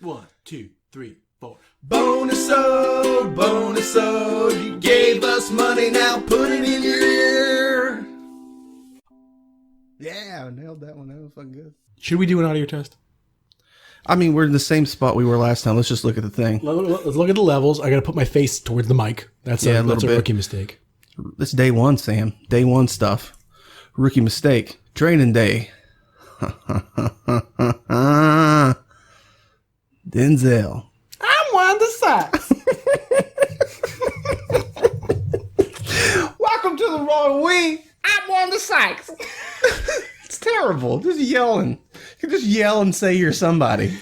1, 2, 3, 4. Bonus ode, you gave us money, now put it in your ear. Yeah, I nailed that one. That was fucking good. Should we do an audio test? I mean, we're in the same spot we were last time. Let's just look at the thing. Let's look at the levels. I got to put my face towards the mic. That's a rookie mistake. It's day one, Sam. Day one stuff. Rookie mistake. Training day. Denzel. I'm Wanda Sykes. Welcome to the Royal We. I'm Wanda Sykes. It's terrible. Just yelling. You can just yell and say you're somebody.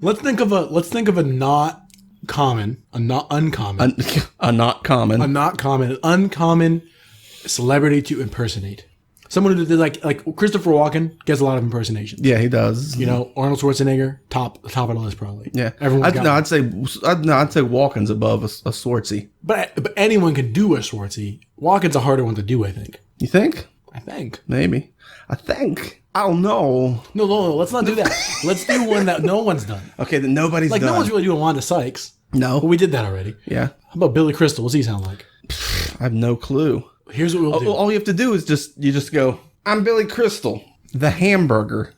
Let's think of a not common, a not uncommon, A not common. a not common, an uncommon celebrity to impersonate. Someone who did like Christopher Walken gets a lot of impersonations. Yeah, he does. You know, Arnold Schwarzenegger, top of the list probably. Yeah, I'd say Walken's above a Swartzy. But anyone can do a Schwartzy. Walken's a harder one to do, I think. You think? I think. Maybe. I think. I don't know. No, let's not do that. Let's do one that no one's done. Okay, then nobody's done. No one's really doing Wanda Sykes. No. But we did that already. Yeah. How about Billy Crystal? What's he sound like? I have no clue. Here's what we'll do. All you have to do is just go, I'm Billy Crystal, the hamburger.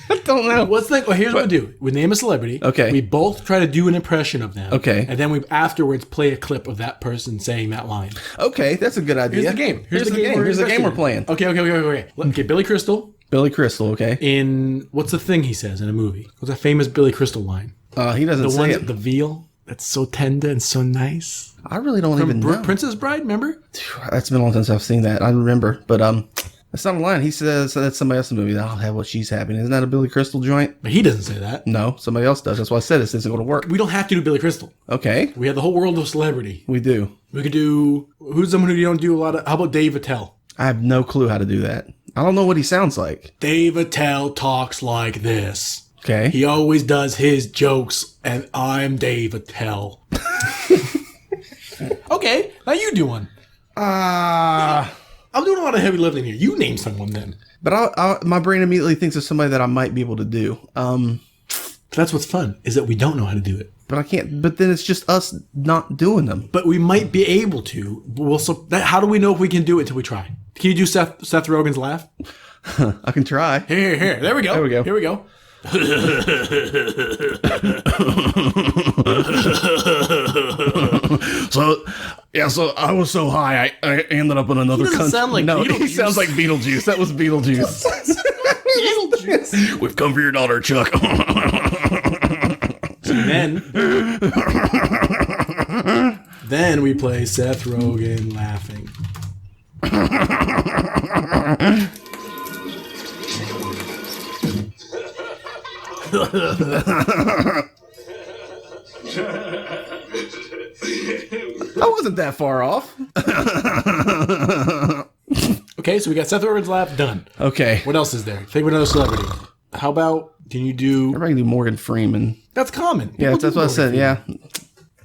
I don't know. Here's what we'll do. We name a celebrity. Okay. We both try to do an impression of them. Okay. And then we afterwards play a clip of that person saying that line. Okay, that's a good idea. Here's the game. Here's the game we're playing. Okay. Okay, Billy Crystal. Billy Crystal, okay. In, what's the thing he says in a movie? What's a famous Billy Crystal line? He doesn't say it. The veal. That's so tender and so nice. I really don't even know. Princess Bride, remember? That's been a long time since I've seen that. I remember. But that's not a line. He says that's somebody else in the movie. I'll have what she's having. Isn't that a Billy Crystal joint? But he doesn't say that. No, somebody else does. That's why I said this isn't going to work. We don't have to do Billy Crystal. Okay. We have the whole world of celebrity. We do. We could do, who's someone who you don't do a lot of, how about Dave Attell? I have no clue how to do that. I don't know what he sounds like. Dave Attell talks like this. Okay. He always does his jokes, and I'm Dave Attell. Okay, now you do one. I'm doing a lot of heavy lifting here. You name someone then. But my brain immediately thinks of somebody that I might be able to do. That's what's fun, is that we don't know how to do it. But I can't. But then it's just us not doing them. But we might be able to. How do we know if we can do it until we try? Can you do Seth Rogen's laugh? I can try. Here. There we go. Here we go. So I was so high, I ended up in another country. Sound like no, Beetlejuice. He sounds like Beetlejuice. That was Beetlejuice. Beetlejuice. We've come for your daughter, Chuck. Then we play Seth Rogen laughing. I wasn't that far off. Okay, so we got Seth Rogen's laugh done. Okay. What else is there? Think of another celebrity. How about, can you do... Everybody can do Morgan Freeman. That's common. Yeah, that's what I said, yeah.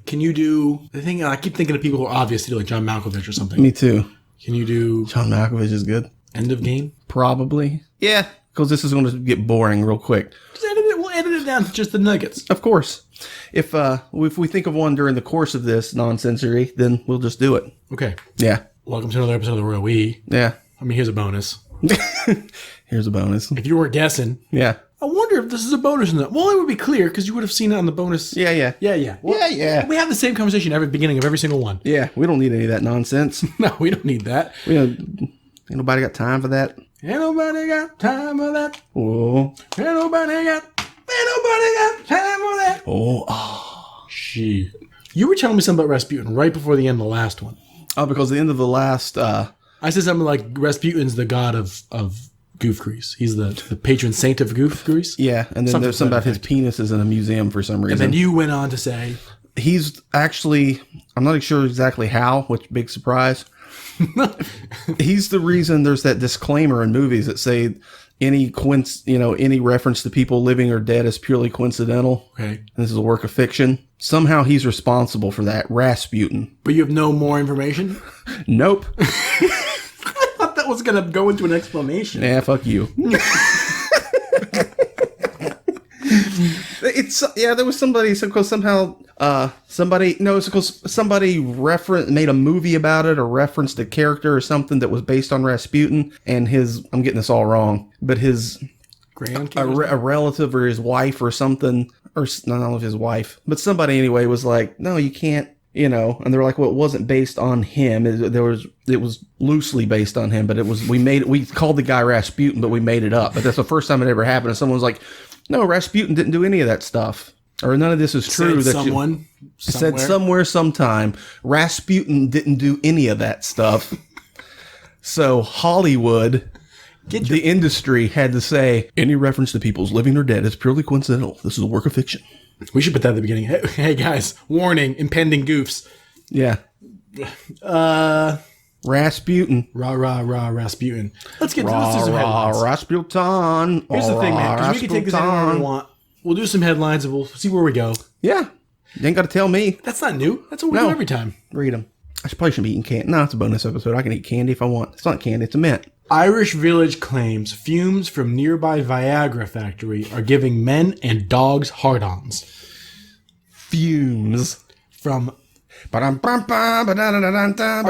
Can you do... I keep thinking of people who are obvious to do, like John Malkovich or something. Me too. Can you do... John Malkovich is good. End of Game? Probably. Yeah, because this is going to get boring real quick. Just edit it. We'll edit it down to just the nuggets. Of course. If we think of one during the course of this non-sensory, then we'll just do it. Okay. Yeah. Welcome to another episode of the Royal We. Yeah. I mean, here's a bonus. Here's a bonus. If you were guessing... Yeah. I wonder if this is a bonus or not. Well, it would be clear because you would have seen it on the bonus. Yeah. Well, yeah. We have the same conversation every beginning of every single one. Yeah, we don't need any of that nonsense. No, we don't need that. Ain't nobody got time for that. Ain't nobody got time for that. Oh. Ain't nobody got time for that. Oh. Shit. You were telling me something about Rasputin right before the end of the last one. Oh, because the end of the last... I said something like Rasputin's the god of goof grease. He's the patron saint of goof grease. Yeah, and then there's something about his penis is in a museum for some reason. And then you went on to say... He's actually... I'm not sure exactly how, which big surprise. He's the reason there's that disclaimer in movies that say any reference to people living or dead is purely coincidental. Okay. And this is a work of fiction. Somehow he's responsible for that, Rasputin. But you have no more information? Nope. I thought that was going to go into an explanation. Nah, fuck you. it's there was somebody because somehow it's because somebody made a movie about it or referenced a character or something that was based on Rasputin and I'm getting this all wrong, but his a relative or his wife or something, or not his wife, but somebody anyway was like, no, you can't, and they're like, well, it wasn't based on him. It was loosely based on him, but we called the guy Rasputin, but we made it up. But that's the first time it ever happened. And someone was like, no, Rasputin didn't do any of that stuff. Or none of this is true. Said somewhere, sometime, Rasputin didn't do any of that stuff. So Hollywood, the industry had to say, any reference to people's living or dead is purely coincidental. This is a work of fiction. We should put that at the beginning. Hey guys, warning, impending goofs. Yeah. Rasputin. Rasputin. Let's do some headlines. Rasputin. Here's the thing, man, because we can take this anywhere we want. We'll do some headlines and we'll see where we go. Yeah. You ain't got to tell me. That's not new. That's what we do every time. Read them. I probably shouldn't be eating candy. No, it's a bonus episode. I can eat candy if I want. It's not candy, it's a mint. Irish village claims fumes from nearby Viagra factory are giving men and dogs hard-ons. Fumes from are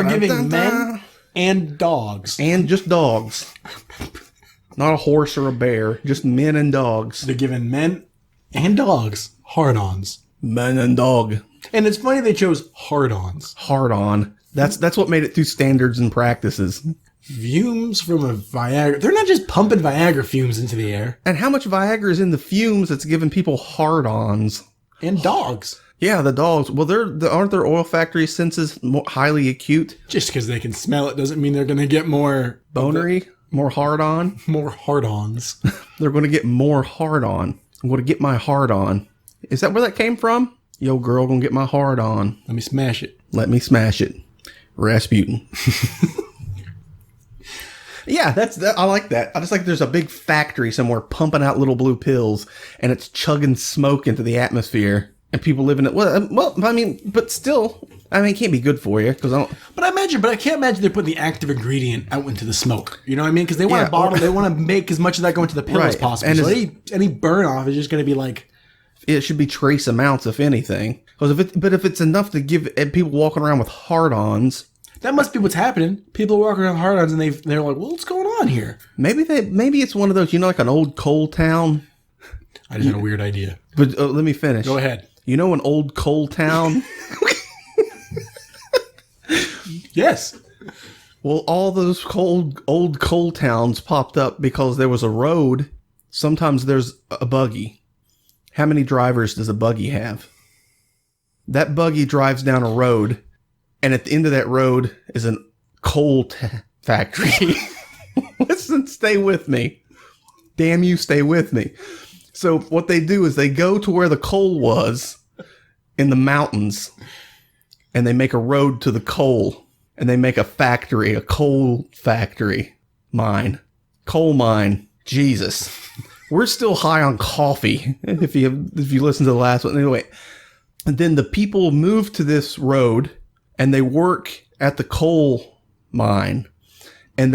giving men and dogs. And just dogs. Not a horse or a bear. Just men and dogs. They're giving men and dogs hard-ons. Men and dog. And it's funny they chose hard-ons. Hard-on. That's what made it through standards and practices. Fumes from a Viagra. They're not just pumping Viagra fumes into the air. And how much Viagra is in the fumes that's giving people hard-ons? And dogs. Yeah, the dogs. Well, aren't their oil factory senses more highly acute? Just because they can smell it doesn't mean they're going to get more... Bonery? More hard-on? More hard-ons. They're going to get more hard-on. I'm going to get my hard-on. Is that where that came from? Yo, girl, gonna get my hard-on. Let me smash it. Let me smash it. Rasputin. Yeah, I like that. I just like there's a big factory somewhere pumping out little blue pills, and it's chugging smoke into the atmosphere, and people live in it. Well, I mean, but still, it can't be good for you because I don't. But I can't imagine they're putting the active ingredient out into the smoke. You know what I mean? Because they want to bottle, they want to make as much of that go into the pill as possible. And so any burn off is just going to be like. It should be trace amounts, if anything. But if it's enough to give people walking around with hard-ons. That must be what's happening. People are walking around with hard-ons and they're like, well, what's going on here? Maybe it's one of those, like an old coal town. I just had a weird idea. But let me finish. Go ahead. You know an old coal town? Yes. Well, all those old coal towns popped up because there was a road. Sometimes there's a buggy. How many drivers does a buggy have? That buggy drives down a road, and at the end of that road is a coal factory. Listen, stay with me. Damn you, stay with me. So what they do is they go to where the coal was in the mountains, and they make a road to the coal, and they make a factory, a coal factory mine. Coal mine. Jesus. We're still high on coffee, if you listen to the last one. Anyway, and then the people move to this road, and they work at the coal mine, and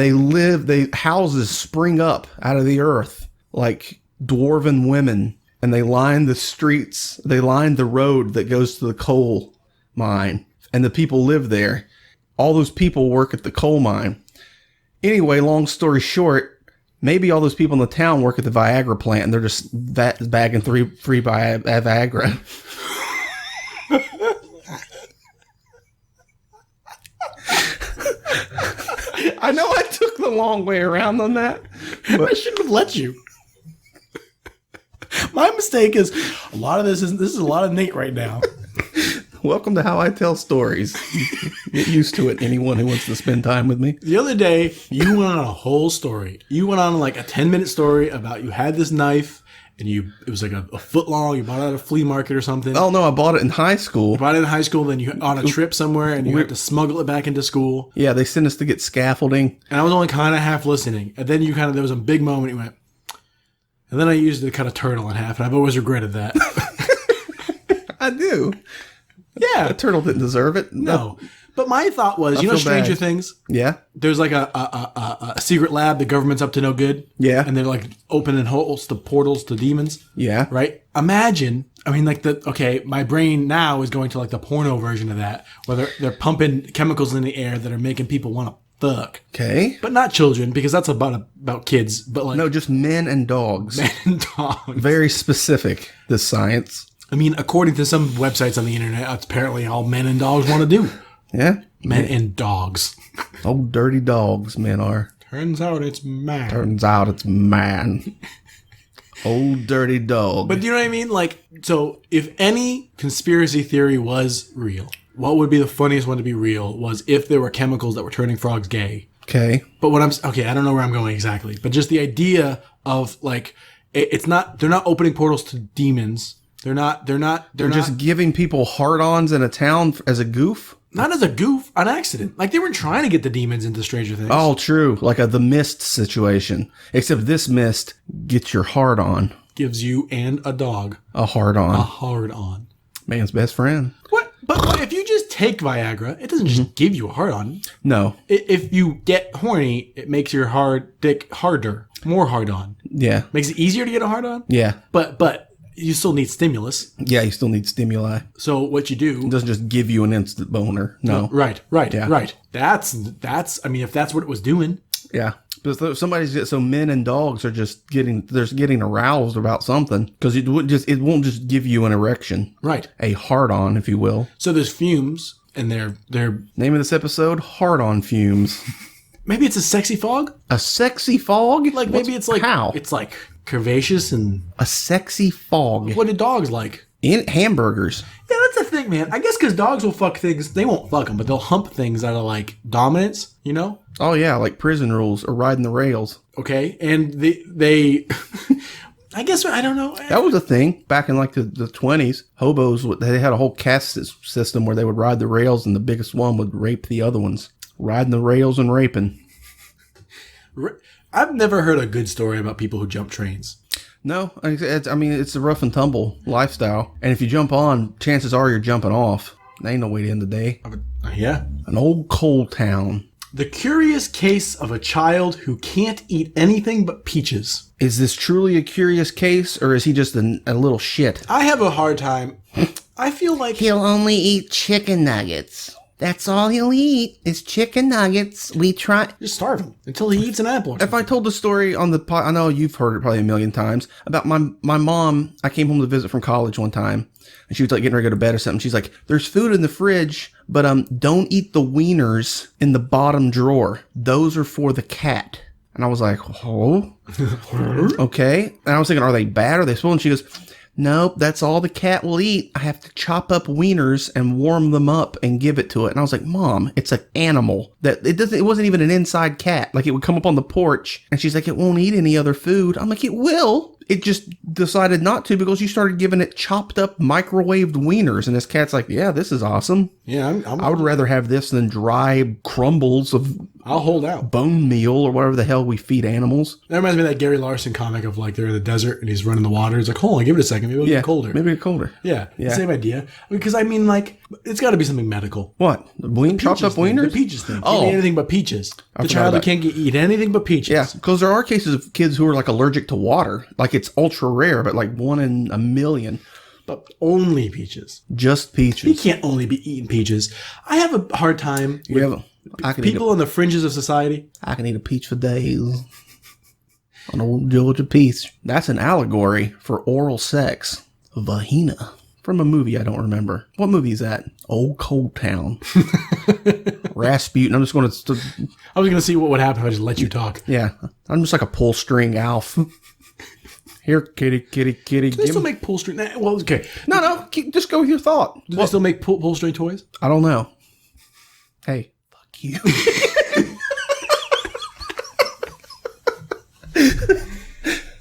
houses spring up out of the earth like dwarven women, and they line the streets, they line the road that goes to the coal mine, and the people live there. All those people work at the coal mine. Anyway, long story short, maybe all those people in the town work at the Viagra plant and they're just bagging free Viagra. I know I took the long way around on that. But I shouldn't have let you. My mistake is a lot of this is a lot of Nate right now. Welcome to How I Tell Stories. Get used to it, anyone who wants to spend time with me. The other day, you went on a whole story. You went on like a 10-minute story about you had this knife, and it was like a foot long. You bought it at a flea market or something. Oh, no, I bought it in high school. You bought it in high school, then you on a trip somewhere, and you had to smuggle it back into school. Yeah, they sent us to get scaffolding. And I was only kind of half listening. And then there was a big moment, you went, and then I used it to cut a turtle in half, and I've always regretted that. I do. Yeah. The turtle didn't deserve it. No. But my thought was, you know Stranger Things? Yeah. There's like a secret lab, the government's up to no good. Yeah. And they're like opening holes to portals to demons. Yeah. Right? Imagine, I mean, like my brain now is going to like the porno version of that, where they're pumping chemicals in the air that are making people want to fuck. Okay. But not children, because that's about kids. But like no, just men and dogs. Men and dogs. Very specific, this science. I mean, according to some websites on the internet, that's apparently all men and dogs want to do. Yeah. Men and dogs. Old dirty dogs, men are. Turns out it's man. Old dirty dog. But do you know what I mean? Like, so if any conspiracy theory was real, what would be the funniest one to be real was if there were chemicals that were turning frogs gay. Okay. But I don't know where I'm going exactly. But just the idea of like, they're not opening portals to demons. They're just giving people hard-ons in a town as a goof? Not as a goof, an accident. Like they weren't trying to get the demons into Stranger Things. Oh, true. Like the mist situation. Except this mist gets your hard-on. Gives you and a dog a hard-on. A hard-on. Man's best friend. What? But if you just take Viagra, it doesn't just give you a hard-on. No. If you get horny, it makes your hard dick harder. More hard-on. Yeah. Makes it easier to get a hard-on. Yeah. But you still need stimulus. Yeah, you still need stimuli. So what you do... It doesn't just give you an instant boner. No. Right. Yeah. Right. That's... I mean, if that's what it was doing... Yeah. But so men and dogs are just getting aroused about something. Because it won't just give you an erection. Right. A hard-on, if you will. So there's fumes, and they're... Name of this episode, Hard-on Fumes. Maybe it's a sexy fog? A sexy fog? Like, maybe it's like... How? It's like... curvaceous and... A sexy fog. What do dogs like? In hamburgers. Yeah, that's the thing, man. I guess because dogs will fuck things. They won't fuck them, but they'll hump things out of, like, dominance, you know? Oh, yeah, like prison rules or riding the rails. Okay, and they I guess, I don't know. That was a thing back in, like, the 20s. Hobos, they had a whole caste system where they would ride the rails, and the biggest one would rape the other ones. Riding the rails and raping. I've never heard a good story about people who jump trains. No, I mean, it's a rough and tumble lifestyle. And if you jump on, chances are you're jumping off. There ain't no way to end the day. Yeah. An old coal town. The curious case of a child who can't eat anything but peaches. Is this truly a curious case, or is he just a little shit? I have a hard time. I feel like... He'll only eat chicken nuggets. That's all he'll eat is chicken nuggets. We try... Just starve him until he eats an apple. If I told the story on the pod, I know you've heard it probably a million times, about my mom. I came home to visit from college one time, and she was like getting ready to go to bed or something. She's like, there's food in the fridge, but don't eat the wieners in the bottom drawer. Those are for the cat. And I was like, oh, okay. And I was thinking, are they bad? Are they spoiled? And she goes... Nope, that's all the cat will eat. I have to chop up wieners and warm them up and give it to it. And I was like, Mom, it's an animal. It wasn't even an inside cat. Like, it would come up on the porch, and she's like, it won't eat any other food. I'm like, it will. It just decided not to because you started giving it chopped up microwaved wieners. And this cat's like, yeah, this is awesome. Yeah, I would rather have this than dry crumbles of... I'll hold out. Bone meal or whatever the hell we feed animals. That reminds me of that Gary Larson comic of like they're in the desert and he's running the water. He's like, hold on, give it a second. Maybe it'll get colder. Maybe get colder. Yeah. Same idea. Because I mean, like, it's got to be something medical. What? The chopped up wieners? The peaches thing. Can't eat anything but peaches. The child who can't eat anything but peaches. Yeah, because there are cases of kids who are like allergic to water. Like it's ultra rare, but like 1 in a million. But only peaches. Just peaches. You can't only be eating peaches. I have a hard time with people on the fringes of society. I can eat a peach for days. An old Georgia peach. That's an allegory for oral sex. Vagina. From a movie I don't remember. What movie is that? Old Cold Town. Rasputin. I'm just going to... I was going to see what would happen if I just let you talk. Yeah. I'm just like a pull string Alf. Here, kitty, kitty, kitty. Do they still make pull string? Well, okay. No. Just go with your thought. Do they still make pull string toys? I don't know. Hey, fuck you.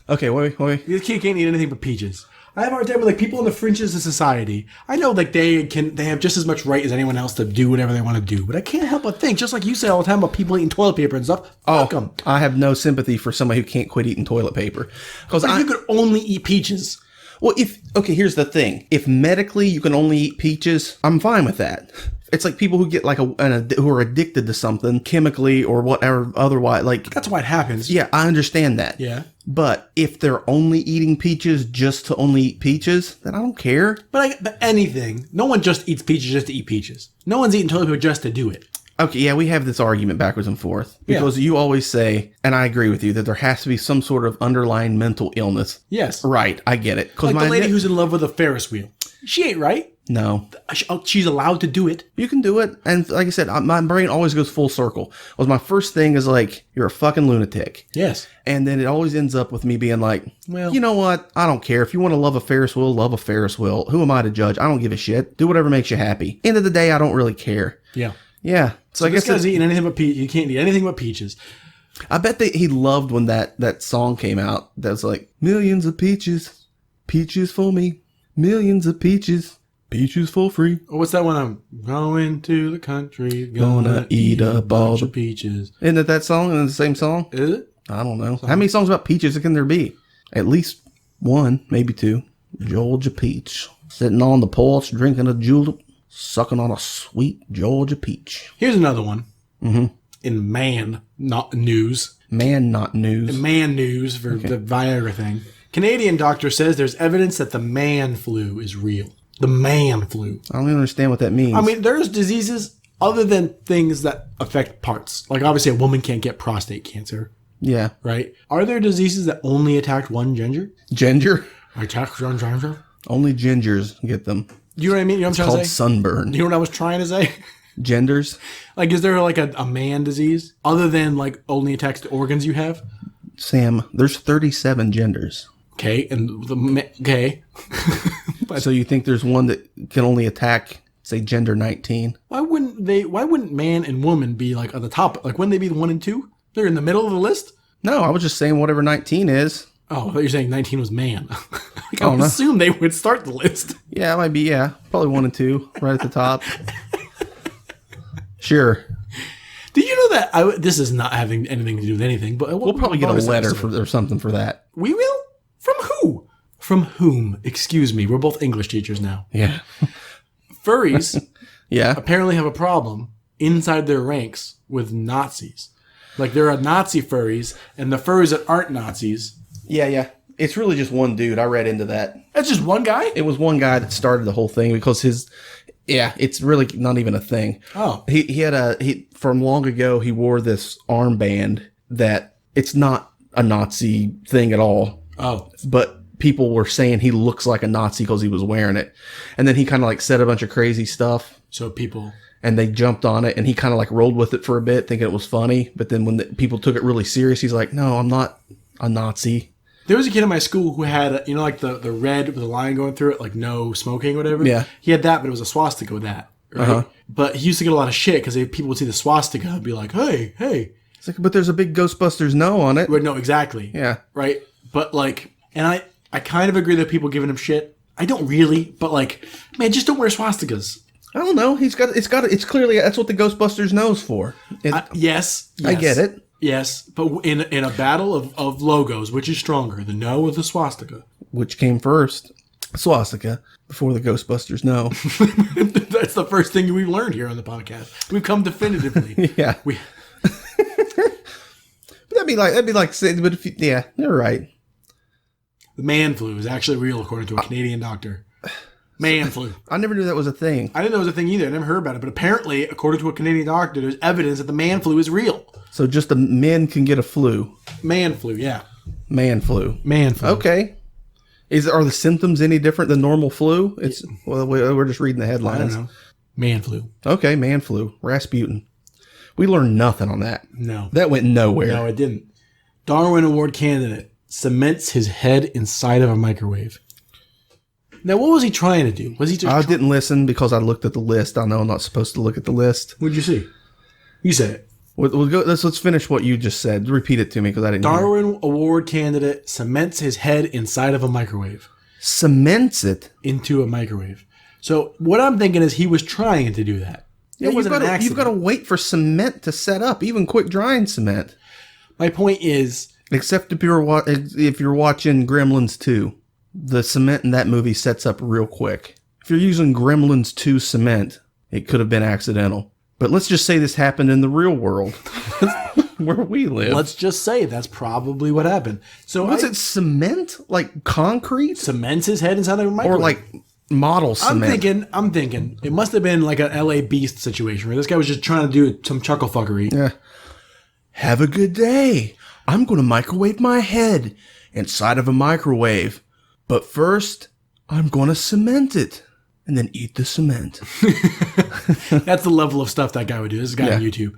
Okay, wait. This kid can't eat anything but peaches. I have a hard time with like people on the fringes of society. I know like they have just as much right as anyone else to do whatever they want to do, but I can't help but think, just like you say all the time about people eating toilet paper and stuff. Fuck them. I have no sympathy for somebody who can't quit eating toilet paper. Because you could only eat peaches. Well, here's the thing. If medically you can only eat peaches, I'm fine with that. It's like people who get like who are addicted to something chemically or whatever otherwise. Like That's why it happens. yeah, I understand that. Yeah. But if they're only eating peaches just to only eat peaches, then I don't care. But anything. No one just eats peaches just to eat peaches. No one's eating toilet paper just to do it. Okay, yeah, we have this argument backwards and forth because you always say, and I agree with you, that there has to be some sort of underlying mental illness. Yes. Right, I get it. Like the lady who's in love with a Ferris wheel. She ain't right. No. She's allowed to do it. You can do it. And like I said, my brain always goes full circle. Was my first thing is like, you're a fucking lunatic. Yes. And then it always ends up with me being like, well, you know what? I don't care. If you want to love a Ferris wheel, love a Ferris wheel. Who am I to judge? I don't give a shit. Do whatever makes you happy. End of the day, I don't really care. Yeah. Yeah. So I this guess guy's eating anything but peaches. You can't eat anything but peaches. I bet that he loved when that song came out. That was like, millions of peaches, peaches for me, millions of peaches. Peaches for free. Or what's that one? I'm going to the country, Gonna eat up all bunch the of peaches. Isn't it that song? Isn't it the same song? Is it? I don't know. How many songs about peaches can there be? At least one, maybe two. Georgia peach. Sitting on the porch, drinking a julep, sucking on a sweet Georgia peach. Here's another one. Mm-hmm. In Man Not News. Man Not News. Man News for the Viagra thing. Canadian doctor says there's evidence that the man flu is real. The man flu. I don't even understand what that means. I mean, there's diseases other than things that affect parts. Like, obviously, a woman can't get prostate cancer, yeah. right? Are there diseases that only attack one gender? Ginger? Attack one gender? Only gingers get them. You know what I mean? You know what I'm trying to Called say? sunburn. You know what I was trying to say? Genders? Like, is there like a man disease other than like only attacks the organs you have? Sam, there's 37 genders. Okay, and okay. So you think there's one that can only attack, say, gender 19? Why wouldn't man and woman be like at the top? Like, wouldn't they be the 1 and 2? They're in the middle of the list? No, I was just saying whatever 19 is. Oh, I thought you were saying 19 was man. Like, I Oh, would no. assume they would start the list. Yeah, it might be, yeah. Probably 1 and 2, right at the top. Sure. Did you know that this is not having anything to do with anything, but We'll probably get a bonus letter episode. or something for that. We will? From who? From whom? Excuse me. We're both English teachers now. Yeah. Furries Yeah. apparently have a problem inside their ranks with Nazis. Like, there are Nazi furries and the furries that aren't Nazis. Yeah. It's really just one dude. I read into that. That's just one guy? It was one guy that started the whole thing because it's really not even a thing. Oh. He from long ago, he wore this armband that it's not a Nazi thing at all. Oh. But people were saying he looks like a Nazi because he was wearing it. And then he kind of like said a bunch of crazy stuff. So people... And they jumped on it, and he kind of like rolled with it for a bit, thinking it was funny. But then when people took it really serious, he's like, no, I'm not a Nazi. There was a kid in my school who had, like the red with the line going through it, like no smoking or whatever. Yeah. He had that, but it was a swastika with that. Right? Uh-huh. But he used to get a lot of shit because people would see the swastika and be like, hey. It's like, but there's a big Ghostbusters no on it. But no, exactly. Yeah. Right? But like, and I kind of agree that people giving him shit. I don't really, but like, man, just don't wear swastikas. I don't know. It's clearly, that's what the Ghostbusters knows for. Yes. I get it. Yes. But in a battle of logos, which is stronger, the no or the swastika? Which came first? Swastika before the Ghostbusters no. That's the first thing we've learned here on the podcast. We've come definitively. Yeah. That'd be like saying, but yeah, you're right. The man flu is actually real, according to a Canadian doctor. Man flu. I never knew that was a thing. I didn't know it was a thing either. I never heard about it. But apparently, according to a Canadian doctor, there's evidence that the man flu is real. So just the men can get a flu. Man flu, yeah. Man flu. Man flu. Okay. Are the symptoms any different than normal flu? We're just reading the I headlines. don't know. Man flu. Okay, man flu. Rasputin. We learned nothing on that. No. That went nowhere. No, it didn't. Darwin Award candidate cements his head inside of a microwave. Now, what was he trying to do? Was he just... I didn't listen because I looked at the list. I know I'm not supposed to look at the list. What'd you see? You said it. We'll go. Let's finish what you just said. Repeat it to me because I didn't hear. Darwin Award candidate cements his head inside of a microwave. Cements it Into a microwave. So what I'm thinking is he was trying to do that. It wasn't an accident. you've got to wait for cement to set up, even quick drying cement. My point is... Except if you're watching Gremlins 2. the cement in that movie sets up real quick. If you're using Gremlins 2 cement, it could have been accidental. But let's just say this happened in the real world where we live. Let's just say that's probably what happened. So Was it cement? Like concrete? cements his head inside the microwave? Or like model cement? I'm thinking it must have been like an LA Beast situation where this guy was just trying to do some chuckle fuckery. Yeah. Have a good day. I'm going to microwave my head inside of a microwave. But first, I'm going to cement it and then eat the cement. That's the level of stuff that guy would do. This guy on YouTube.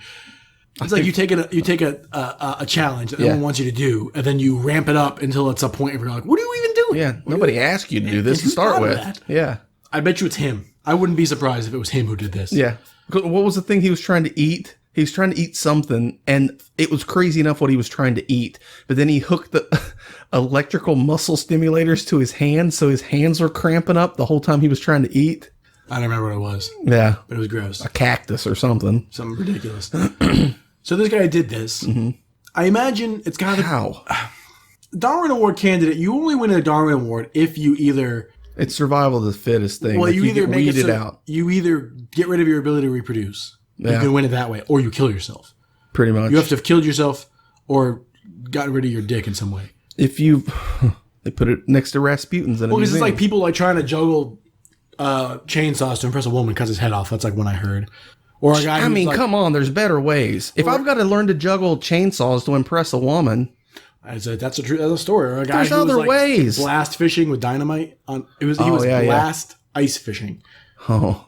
It's like you take a challenge that everyone wants you to do, and then you ramp it up until it's a point where you're like, what are you even doing? Yeah, nobody asked you to do this to Who start thought of with. that? Yeah. I bet you it's him. I wouldn't be surprised if it was him who did this. Yeah. What was the thing he was trying to eat? He was trying to eat something, and it was crazy enough what he was trying to eat. But then he hooked the electrical muscle stimulators to his hands, so his hands were cramping up the whole time he was trying to eat. I don't remember what it was, Yeah. but it was gross. A cactus or something. Something ridiculous. So this guy did this. Mm-hmm. I imagine it's got to How? Darwin Award candidate. You only win a Darwin Award if you either It's survival of the fittest thing. well, Like, you either get make it weeded so out, you either get rid of your ability to reproduce. You Yeah. can win it that way, or you kill yourself. pretty much. You have to have killed yourself or gotten rid of your dick in some way. If you... They put it next to Rasputin's in a Well, because it's museum. like people like trying to juggle chainsaws to impress a woman, cuts his head off. That's like one I heard. Or a guy. I who's mean, like, come on, there's better ways. If I've got to learn to juggle chainsaws to impress a woman... that's a story. Or a guy There's who was other like ways. blast fishing with dynamite on. He was blast ice fishing. Oh.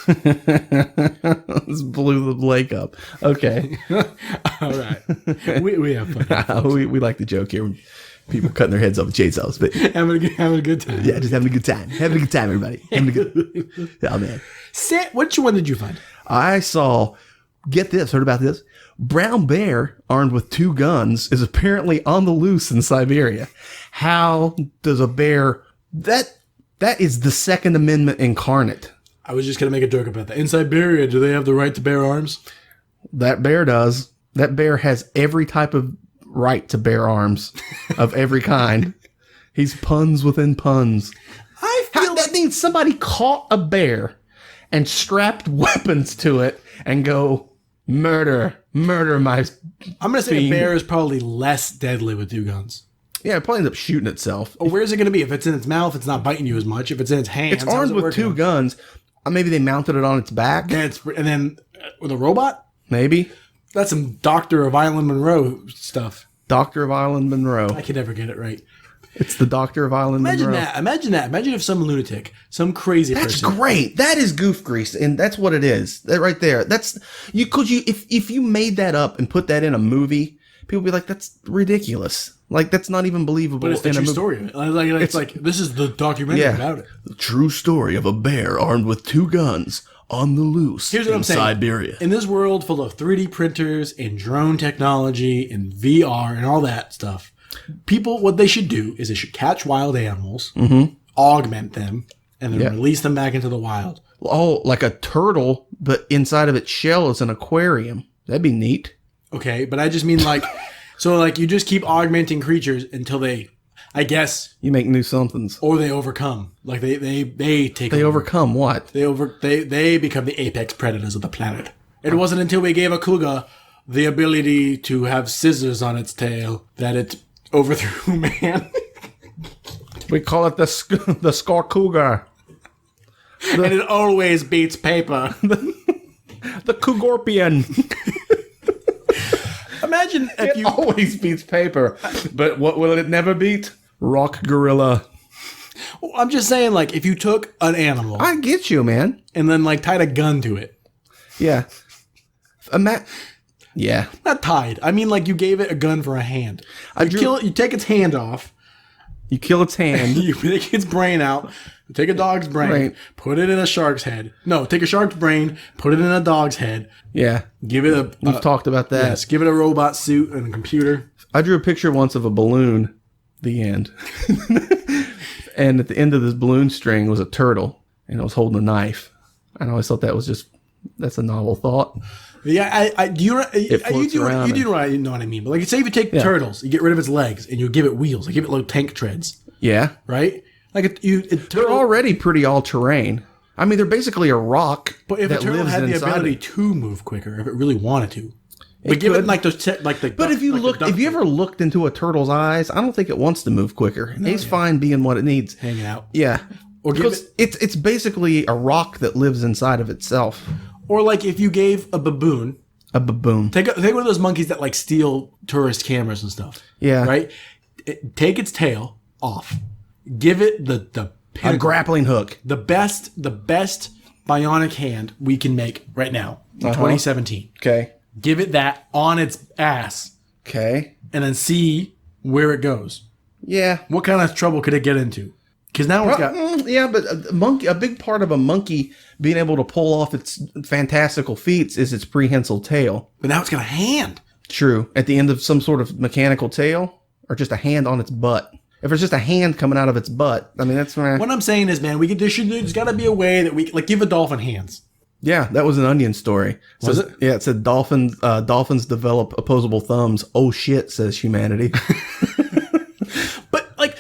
This blew the lake up. Okay. All right, we have fun. we like the joke here. People cutting their heads off with chainsaws, but having a good time. yeah, just having a good time. Having a good time, everybody. Having a good. Oh man, Which one did you find? I saw. Get this. Heard about this? Brown bear armed with 2 guns is apparently on the loose in Siberia. How does a bear? That is the Second Amendment incarnate. I was just gonna make a joke about that. In Siberia, do they have the right to bear arms? That bear does. That bear has every type of right to bear arms of every kind. He's puns within puns. I feel That means somebody caught a bear and strapped weapons to it and go, murder my... I'm gonna say a fiend. bear is probably less deadly with 2 guns. Yeah, it probably ends up shooting itself. Or where's it gonna be? If it's in its mouth, it's not biting you as much. If it's in its hands, It's armed with 2 guns. Maybe they mounted it on its back. And then with a robot. Maybe. That's some Doctor of Island Monroe stuff. Doctor of Island Monroe. I can never get it right. It's the Doctor of Island Imagine Monroe. that. Imagine that. Imagine if some lunatic, some crazy That's person. great. That is goof grease, and that's what it is. That right there. That's you. Could you if you made that up and put that in a movie, people would be like, "That's ridiculous." Like that's not even believable. But it's the in a true movie. story of it. It's like this is the documentary Yeah. about it. The true story of a bear armed with 2 guns on the loose Here's what in I'm saying. Siberia. In this world full of 3D printers and drone technology and VR and all that stuff, people, what they should do is they should catch wild animals, augment them, and then release them back into the wild. Oh, like a turtle, but inside of its shell is an aquarium. That'd be neat. Okay, but I just mean like, so like you just keep augmenting creatures until they, I guess, You make new somethings. or they overcome. Like they take They over. overcome what? They become the apex predators of the planet. It wasn't until we gave a cougar the ability to have scissors on its tail that it overthrew man. We call it the scar cougar. And it always beats paper. The Cougorpian. Imagine if you Always beats paper. But what will it never beat? Rock gorilla. I'm just saying, like, if you took an animal I get you, man. and then like tied a gun to it. Yeah. Yeah. Not tied. I mean like you gave it a gun for a hand. You take its hand off, You kill its hand. you take its brain out, take a dog's brain, Right. put it in a shark's head. No, take a shark's brain, put it in a dog's head, Yeah. give it a We've talked about that. yes, give it a robot suit and a computer. I drew a picture once of a balloon. The end. And at the end of this balloon string was a turtle, and it was holding a knife. And I always thought that's a novel thought. Yeah, you floats do around you know what I mean. But like, say if you take turtles, you get rid of its legs, and you give it wheels, like give it little tank treads. Yeah. right? Like They're already pretty all-terrain. I mean, they're basically a rock. But if a that turtle lives had the inside ability it. to move quicker, if it really wanted to, but give could. it like those, like the. But if you if you ever looked into a turtle's eyes, I don't think it wants to move quicker. It's fine being what it needs. hanging out, Yeah. Or give Because it's basically a rock that lives inside of itself. or like if you gave a baboon, A baboon. take one of those monkeys that like steal tourist cameras and stuff. Yeah. right. Take its tail off, give it the A pinnacle, grappling hook. the best bionic hand we can make right now in 2017. Okay. Give it that on its ass, Okay. and then see where it goes. Yeah. What kind of trouble could it get into? Because now it's got. Yeah, but a big part of a monkey being able to pull off its fantastical feats is its prehensile tail. But now it's got a hand. True. At the end of some sort of mechanical tail, or just a hand on its butt. If there's just a hand coming out of its butt, I mean that's What I'm saying is, man, there's got to be a way that we like give a dolphin hands. Yeah, that was an Onion story. Was it? Yeah, it said dolphins develop opposable thumbs. Oh shit, says humanity. But like,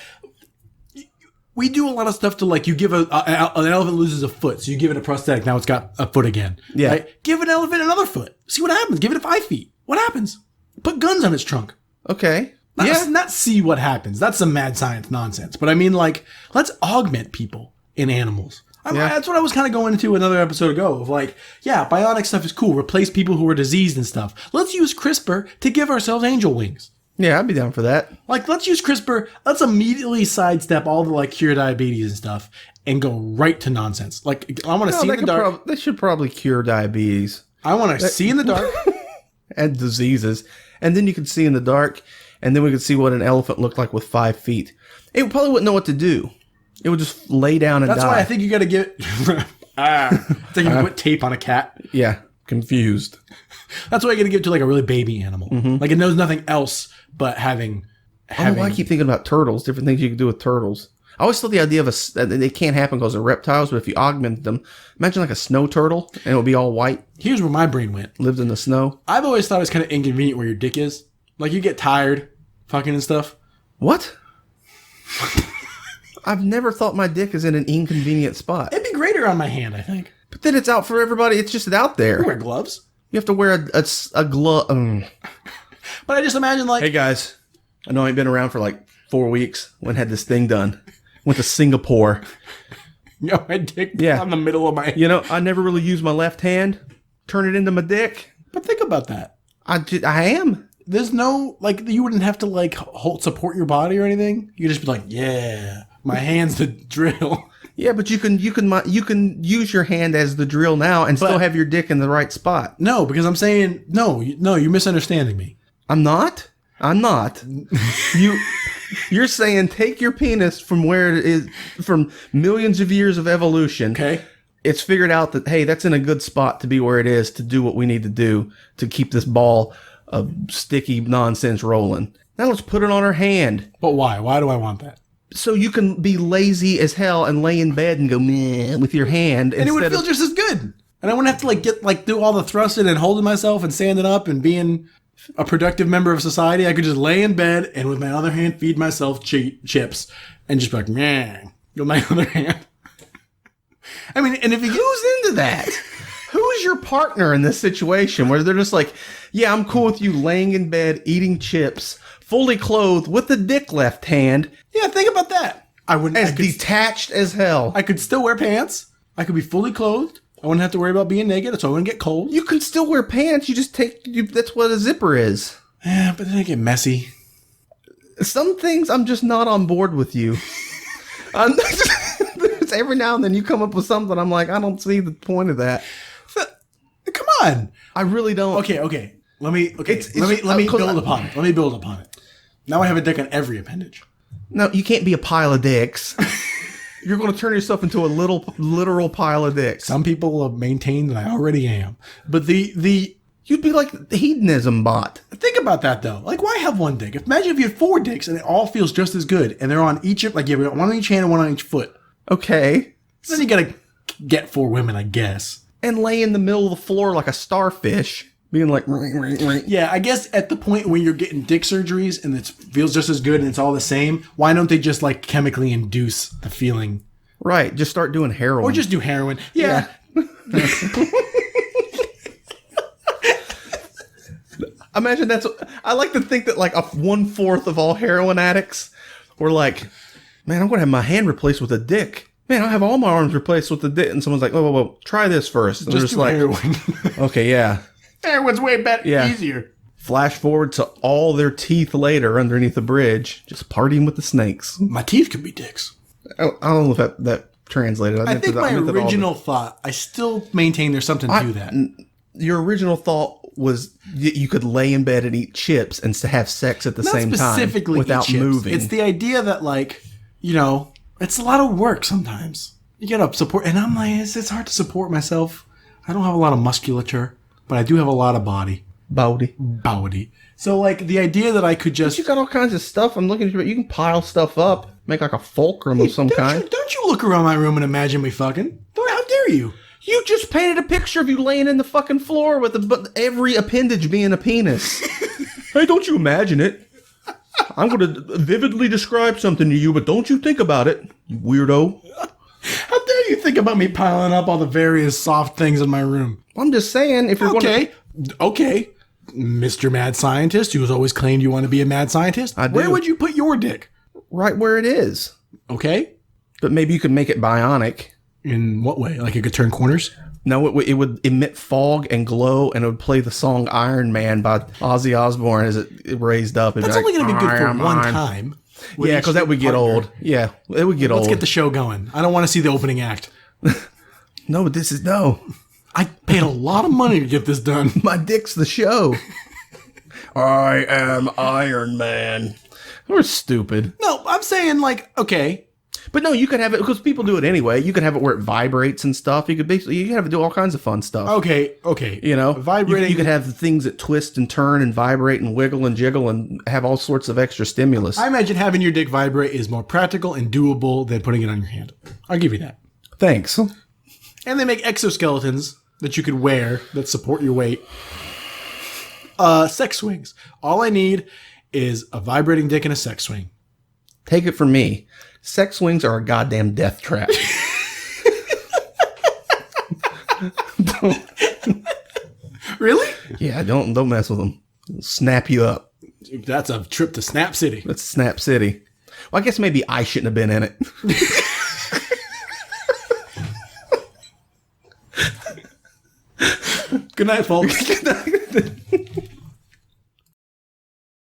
we do a lot of stuff to like you give an elephant loses a foot, so you give it a prosthetic. Now it's got a foot again. Yeah. Right? Give an elephant another foot. See what happens. Give it 5 feet. What happens? Put guns on its trunk. Okay. Not see what happens. That's some mad science nonsense. But I mean, like, let's augment people in animals. That's what I was kind of going into another episode ago of like, yeah, bionic stuff is cool. Replace people who are diseased and stuff. Let's use CRISPR to give ourselves angel wings. Yeah, I'd be down for that. Like, let's use CRISPR. Let's immediately sidestep all the like cure diabetes and stuff and go right to nonsense. Like, I want to see in the dark. They should probably cure diabetes I want to see in the dark. and diseases, and then you could see in the dark, and then we could see what an elephant looked like with 5 feet. It probably wouldn't know what to do. It would just lay down and That's die. why I think you got to get. It's like you put tape on a cat. Yeah, confused. That's why you got to give it to like a really baby animal. Like it knows nothing else but having. I don't know why I keep thinking about turtles, different things you can do with turtles. I always thought the idea of it can't happen because they're reptiles, but if you augment them, imagine like a snow turtle and it would be all white, Here's where my brain went. lived in the snow. I've always thought it's kind of inconvenient where your dick is. Like you get tired, fucking and stuff. What? I've never thought my dick is in an inconvenient spot. It'd be greater on my hand, I think. But then it's out for everybody. It's just out there. You wear gloves. You have to wear a glove. But I just imagine like. Hey guys, I know I ain't been around for like 4 weeks. When I had this thing done, went to Singapore. My dick Yeah. on the middle of my hand. You know, I never really used my left hand. Turn it into my dick. But think about that. I am. There's no, like, you wouldn't have to, like, support your body or anything. You could just be like, yeah, my hand's the drill. Yeah, but you can use your hand as the drill now and still have your dick in the right spot. No, because I'm saying, no, you're misunderstanding me. I'm not. You're saying take your penis from where it is, from millions of years of evolution. Okay. It's figured out that, hey, that's in a good spot to be where it is to do what we need to do to keep this ball of sticky nonsense rolling. Now let's put it on our hand. But why? Why do I want that? So you can be lazy as hell and lay in bed and go meh with your hand. And it would feel just as good. And I wouldn't have to like do all the thrusting and holding myself and standing up and being a productive member of society. I could just lay in bed and with my other hand feed myself chips and just be like, man, with my other hand. I mean, and if you Who's into that? Who's your partner in this situation where they're just like, yeah, I'm cool with you laying in bed, eating chips, fully clothed with the dick left hand. Yeah, think about that. I wouldn't. As detached as hell. I could still wear pants. I could be fully clothed. I wouldn't have to worry about being naked, so I wouldn't get cold. You can still wear pants. You just that's what a zipper is. Yeah, but then I get messy. Some things I'm just not on board with you. Every now and then you come up with something I'm like, I don't see the point of that. Come on. I really don't. Okay. Let me build upon it. Let me build upon it. Now I have a dick on every appendage. No, you can't be a pile of dicks. You're going to turn yourself into a literal pile of dicks. Some people will maintain that I already am. But you'd be like the hedonism bot. Think about that though. Like, why have one dick? Imagine if you had 4 dicks and it all feels just as good, and they're on each, like you have one on each hand and one on each foot. Okay. So then you gotta get 4 women, I guess. And lay in the middle of the floor like a starfish. being like, right. Yeah, I guess at the point when you're getting dick surgeries and it feels just as good and it's all the same, why don't they just like chemically induce the feeling? Right. Just start doing heroin. Or just do heroin. Yeah. Imagine that's. I like to think that like 1/4 of all heroin addicts were like, man, I'm going to have my hand replaced with a dick. Man, I'll have all my arms replaced with a dick. And someone's like, whoa, try this first. And Just do like, heroin. okay, yeah. Heroin's way better, easier. Flash forward to all their teeth later underneath the bridge, just partying with the snakes. My teeth could be dicks. I don't know if that translated. I think my original thought, I still maintain there's something to that. Your original thought was you could lay in bed and eat chips and have sex at the Not same time specifically without eat chips. moving. It's the idea that, like, you know, it's a lot of work sometimes. You gotta support, and I'm like, it's hard to support myself. I don't have a lot of musculature, but I do have a lot of body. Body. So, like, the idea that I could just... You got all kinds of stuff. I'm looking at you. You can pile stuff up, make like a fulcrum of some kind. Don't you look around my room and imagine me fucking? How dare you? You just painted a picture of you laying in the fucking floor with every appendage being a penis. Hey, don't you imagine it? I'm going to vividly describe something to you, but don't you think about it, you weirdo. How dare you think about me piling up all the various soft things in my room? I'm just saying, if you're going to... Okay. Mr. Mad Scientist, who has always claimed you want to be a mad scientist. I do. Where would you put your dick? Right where it is. Okay. But maybe you could make it bionic. In what way? Like it could turn corners? No, it would emit fog and glow, and it would play the song Iron Man by Ozzy Osbourne as it raised up. That's only going to be good for one time. Yeah, because that would get old. Yeah, it would get old. Let's get the show going. I don't want to see the opening act. No, but this is... No. I paid a lot of money to get this done. My dick's the show. I am Iron Man. We're stupid. No, I'm saying like, okay. But no, you could have it, because people do it anyway. You could have it where it vibrates and stuff. You could have it do all kinds of fun stuff. Okay. You know, vibrating. You could have the things that twist and turn and vibrate and wiggle and jiggle and have all sorts of extra stimulus. I imagine having your dick vibrate is more practical and doable than putting it on your hand. I'll give you that. Thanks. And they make exoskeletons that you could wear that support your weight. Sex swings. All I need is a vibrating dick and a sex swing. Take it from me. Sex swings are a goddamn death trap. Really? Yeah, don't mess with them. It'll snap you up. That's a trip to Snap City. That's Snap City. Well, I guess maybe I shouldn't have been in it. Good night, folks. Good night.